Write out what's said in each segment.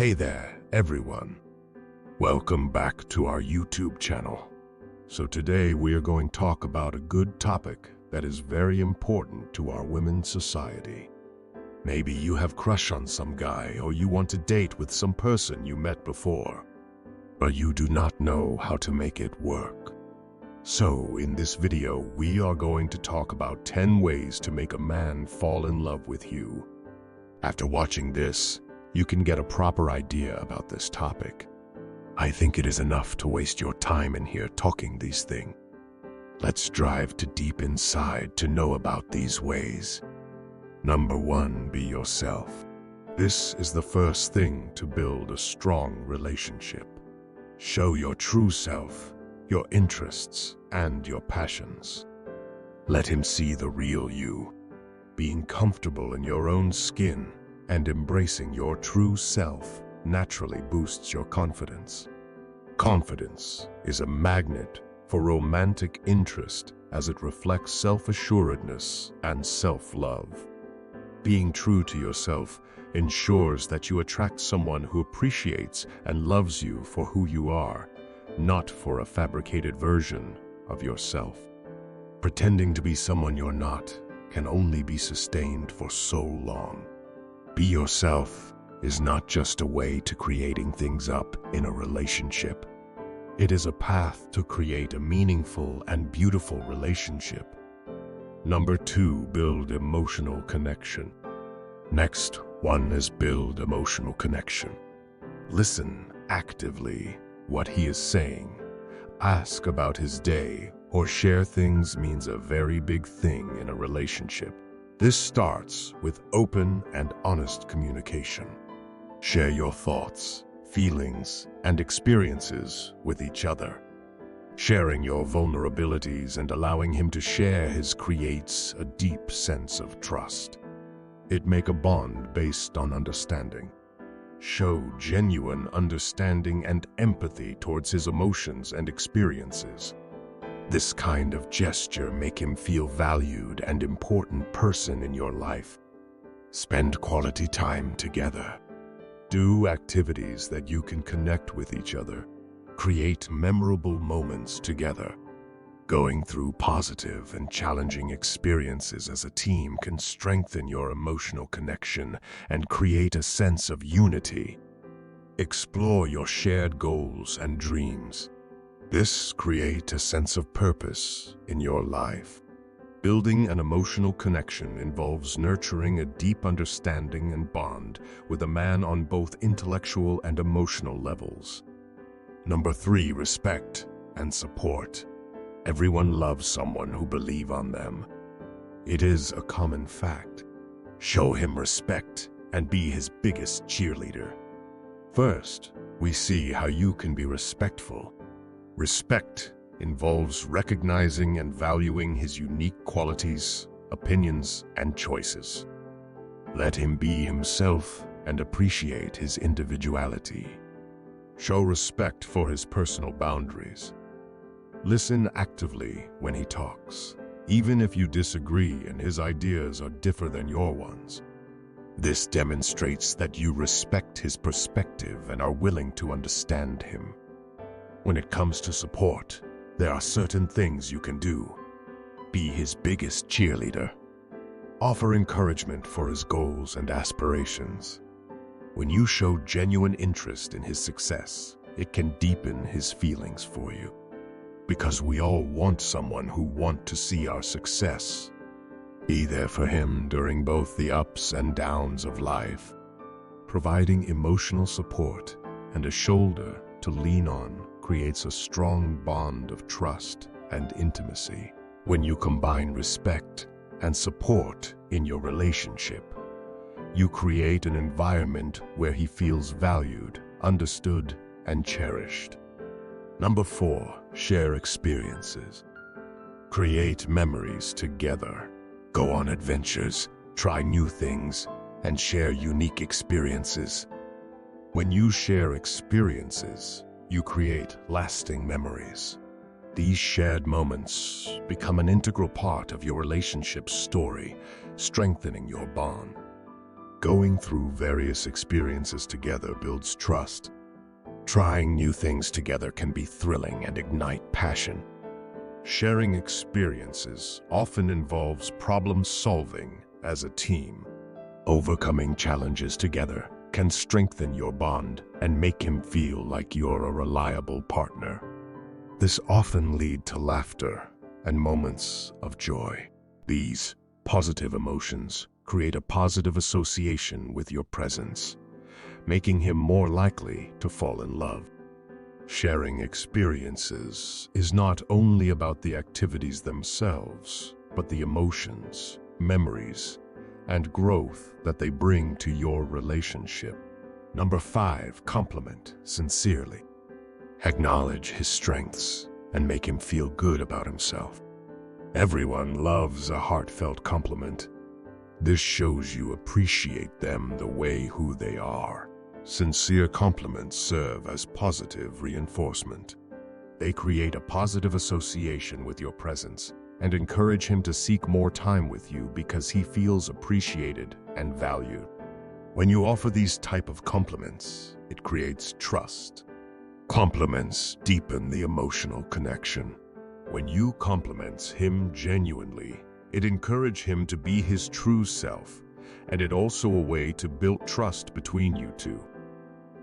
Hey there, everyone. Welcome back to our YouTube channel. So today we are going to talk about a good topic that is very important to our women's society. Maybe you have a crush on some guy or you want to date with some person you met before, but you do not know how to make it work. So in this video, we are going to talk about 10 ways to make a man fall in love with you. After watching this, you can get a proper idea about this topic. I think it is enough to waste your time in here talking these things. Let's dive deep inside to know about these ways. Number 1, be yourself. This is the first thing to build a strong relationship. Show your true self, your interests, and your passions. Let him see the real you. Being comfortable in your own skin and embracing your true self naturally boosts your confidence. Confidence is a magnet for romantic interest as it reflects self-assuredness and self-love. Being true to yourself ensures that you attract someone who appreciates and loves you for who you are, not for a fabricated version of yourself. Pretending to be someone you're not can only be sustained for so long. Be yourself is not just a way to creating things up in a relationship. It is a path to create a meaningful and beautiful relationship. Number 2, build emotional connection. Next one is build emotional connection. Listen actively what he is saying. Ask about his day or share things means a very big thing in a relationship. This starts with open and honest communication. Share your thoughts, feelings, and experiences with each other. Sharing your vulnerabilities and allowing him to share his creates a deep sense of trust. It makes a bond based on understanding. Show genuine understanding and empathy towards his emotions and experiences. This kind of gesture make him feel valued and important person in your life. Spend quality time together. Do activities that you can connect with each other. Create memorable moments together. Going through positive and challenging experiences as a team can strengthen your emotional connection and create a sense of unity. Explore your shared goals and dreams. This creates a sense of purpose in your life. Building an emotional connection involves nurturing a deep understanding and bond with a man on both intellectual and emotional levels. Number 3, respect and support. Everyone loves someone who believes on them. It is a common fact. Show him respect and be his biggest cheerleader. First, we see how you can be respectful. Respect involves recognizing and valuing his unique qualities, opinions, and choices. Let him be himself and appreciate his individuality. Show respect for his personal boundaries. Listen actively when he talks, even if you disagree and his ideas are different than your ones. This demonstrates that you respect his perspective and are willing to understand him. When it comes to support, there are certain things you can do. Be his biggest cheerleader. Offer encouragement for his goals and aspirations. When you show genuine interest in his success, it can deepen his feelings for you. Because we all want someone who wants to see our success. Be there for him during both the ups and downs of life. Providing emotional support and a shoulder to lean on creates a strong bond of trust and intimacy. When you combine respect and support in your relationship, you create an environment where he feels valued, understood, and cherished. Number 4, share experiences. Create memories together. Go on adventures, try new things, and share unique experiences. When you share experiences, you create lasting memories. These shared moments become an integral part of your relationship's story, strengthening your bond. Going through various experiences together builds trust. Trying new things together can be thrilling and ignite passion. Sharing experiences often involves problem-solving as a team. Overcoming challenges together can strengthen your bond and make him feel like you're a reliable partner. This often leads to laughter and moments of joy. These positive emotions create a positive association with your presence, making him more likely to fall in love. Sharing experiences is not only about the activities themselves, but the emotions, memories, and growth that they bring to your relationship. Number 5, compliment sincerely. Acknowledge his strengths and make him feel good about himself. Everyone loves a heartfelt compliment. This shows you appreciate them the way who they are. Sincere compliments serve as positive reinforcement. They create a positive association with your presence and encourage him to seek more time with you because he feels appreciated and valued. When you offer these type of compliments, it creates trust. Compliments deepen the emotional connection. When you compliment him genuinely, it encourages him to be his true self, and it also a way to build trust between you two.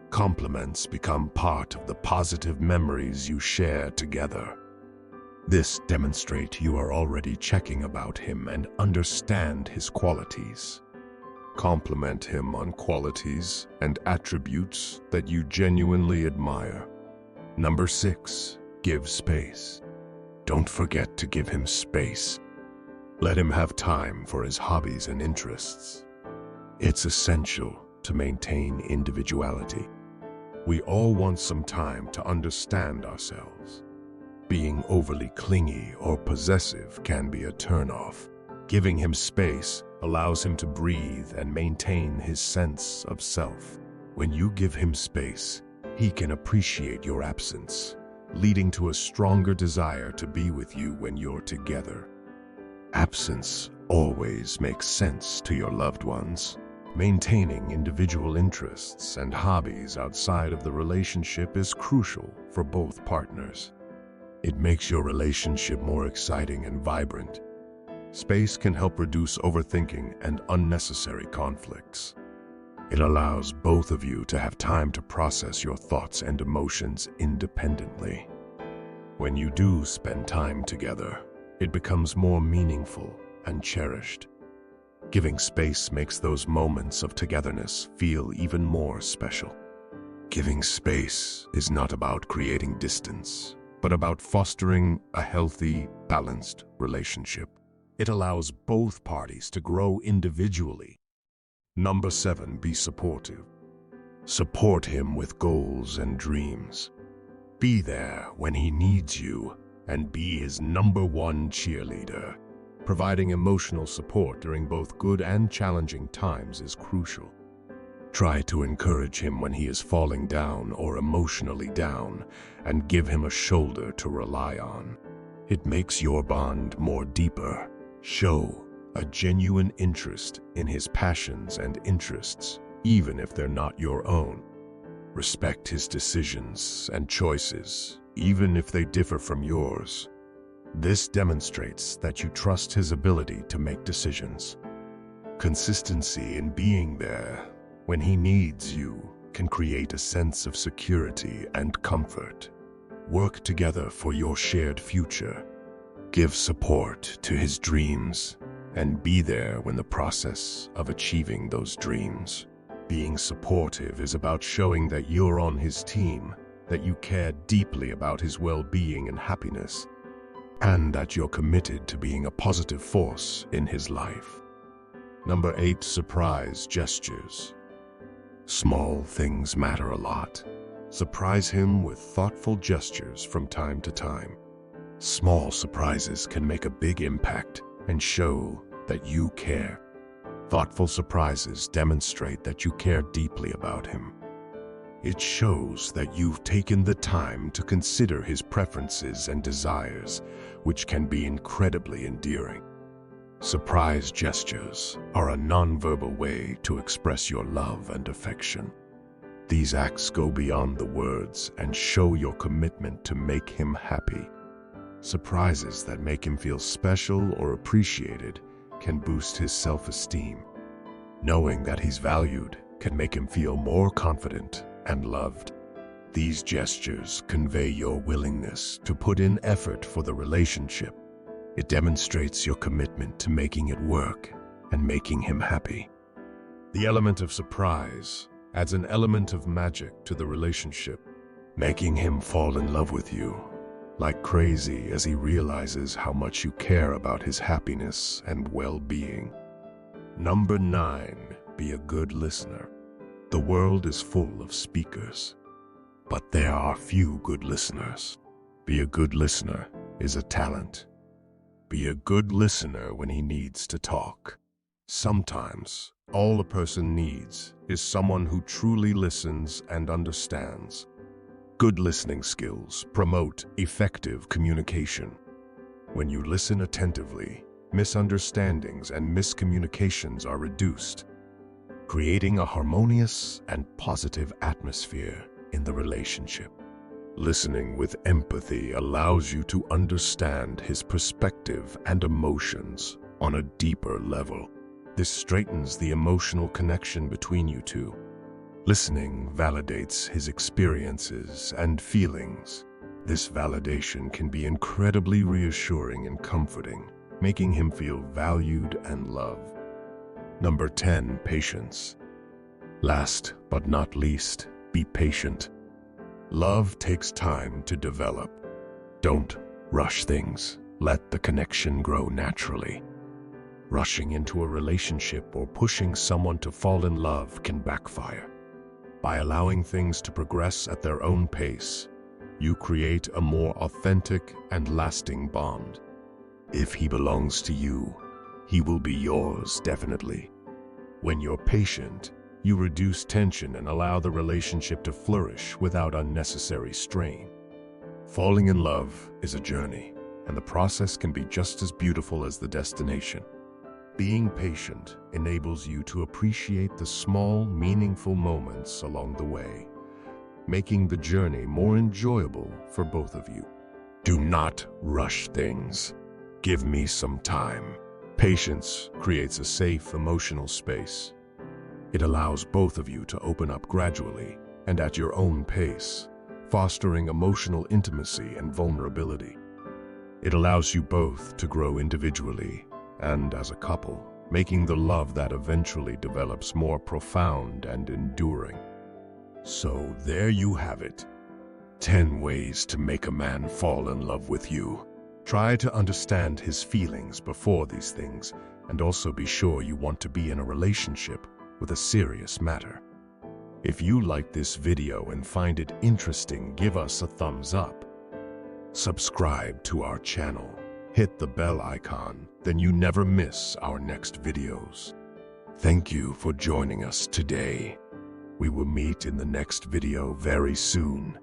Compliments become part of the positive memories you share together. This demonstrates you are already checking about him and understand his qualities. Compliment him on qualities and attributes that you genuinely admire. Number 6, give space. Don't forget to give him space. Let him have time for his hobbies and interests. It's essential to maintain individuality. We all want some time to understand ourselves. Being overly clingy or possessive can be a turnoff. Giving him space allows him to breathe and maintain his sense of self. When you give him space, he can appreciate your absence, leading to a stronger desire to be with you when you're together. Absence always makes sense to your loved ones. Maintaining individual interests and hobbies outside of the relationship is crucial for both partners. It makes your relationship more exciting and vibrant. Space can help reduce overthinking and unnecessary conflicts. It allows both of you to have time to process your thoughts and emotions independently. When you do spend time together, it becomes more meaningful and cherished. Giving space makes those moments of togetherness feel even more special. Giving space is not about creating distance, but about fostering a healthy, balanced relationship. It allows both parties to grow individually. Number 7, be supportive. Support him with goals and dreams. Be there when he needs you and be his number 1 cheerleader. Providing emotional support during both good and challenging times is crucial. Try to encourage him when he is falling down or emotionally down, and give him a shoulder to rely on. It makes your bond more deeper. Show a genuine interest in his passions and interests, even if they're not your own. Respect his decisions and choices, even if they differ from yours. This demonstrates that you trust his ability to make decisions. Consistency in being there when he needs you can create a sense of security and comfort. Work together for your shared future. Give support to his dreams and be there when the process of achieving those dreams. Being supportive is about showing that you're on his team, that you care deeply about his well-being and happiness, and that you're committed to being a positive force in his life. Number 8, surprise gestures. Small things matter a lot. Surprise him with thoughtful gestures from time to time. Small surprises can make a big impact and show that you care. Thoughtful surprises demonstrate that you care deeply about him. It shows that you've taken the time to consider his preferences and desires, which can be incredibly endearing. Surprise gestures are a nonverbal way to express your love and affection. These acts go beyond the words and show your commitment to make him happy. Surprises that make him feel special or appreciated can boost his self-esteem. Knowing that he's valued can make him feel more confident and loved. These gestures convey your willingness to put in effort for the relationship. It demonstrates your commitment to making it work and making him happy. The element of surprise adds an element of magic to the relationship, making him fall in love with you like crazy as he realizes how much you care about his happiness and well-being. Number 9, be a good listener. The world is full of speakers, but there are few good listeners. Be a good listener is a talent. Be a good listener when he needs to talk. Sometimes, all a person needs is someone who truly listens and understands. Good listening skills promote effective communication. When you listen attentively, misunderstandings and miscommunications are reduced, creating a harmonious and positive atmosphere in the relationship. Listening with empathy allows you to understand his perspective and emotions on a deeper level. This straightens the emotional connection between you two. Listening validates his experiences and feelings. This validation can be incredibly reassuring and comforting, making him feel valued and loved. Number 10, patience. Last but not least, be patient. Love takes time to develop. Don't rush things. Let the connection grow naturally. Rushing into a relationship or pushing someone to fall in love can backfire. By allowing things to progress at their own pace, you create a more authentic and lasting bond. If he belongs to you, he will be yours definitely. When you're patient, you reduce tension and allow the relationship to flourish without unnecessary strain. Falling in love is a journey, and the process can be just as beautiful as the destination. Being patient enables you to appreciate the small, meaningful moments along the way, making the journey more enjoyable for both of you. Do not rush things. Give me some time. Patience creates a safe emotional space. It allows both of you to open up gradually and at your own pace, fostering emotional intimacy and vulnerability. It allows you both to grow individually and as a couple, making the love that eventually develops more profound and enduring. So there you have it. 10 ways to make a man fall in love with you. Try to understand his feelings before these things, and also be sure you want to be in a relationship with a serious matter. If you like this video and find it interesting, give us a thumbs up. Subscribe to our channel. Hit the bell icon, then you never miss our next videos. Thank you for joining us today. We will meet in the next video very soon.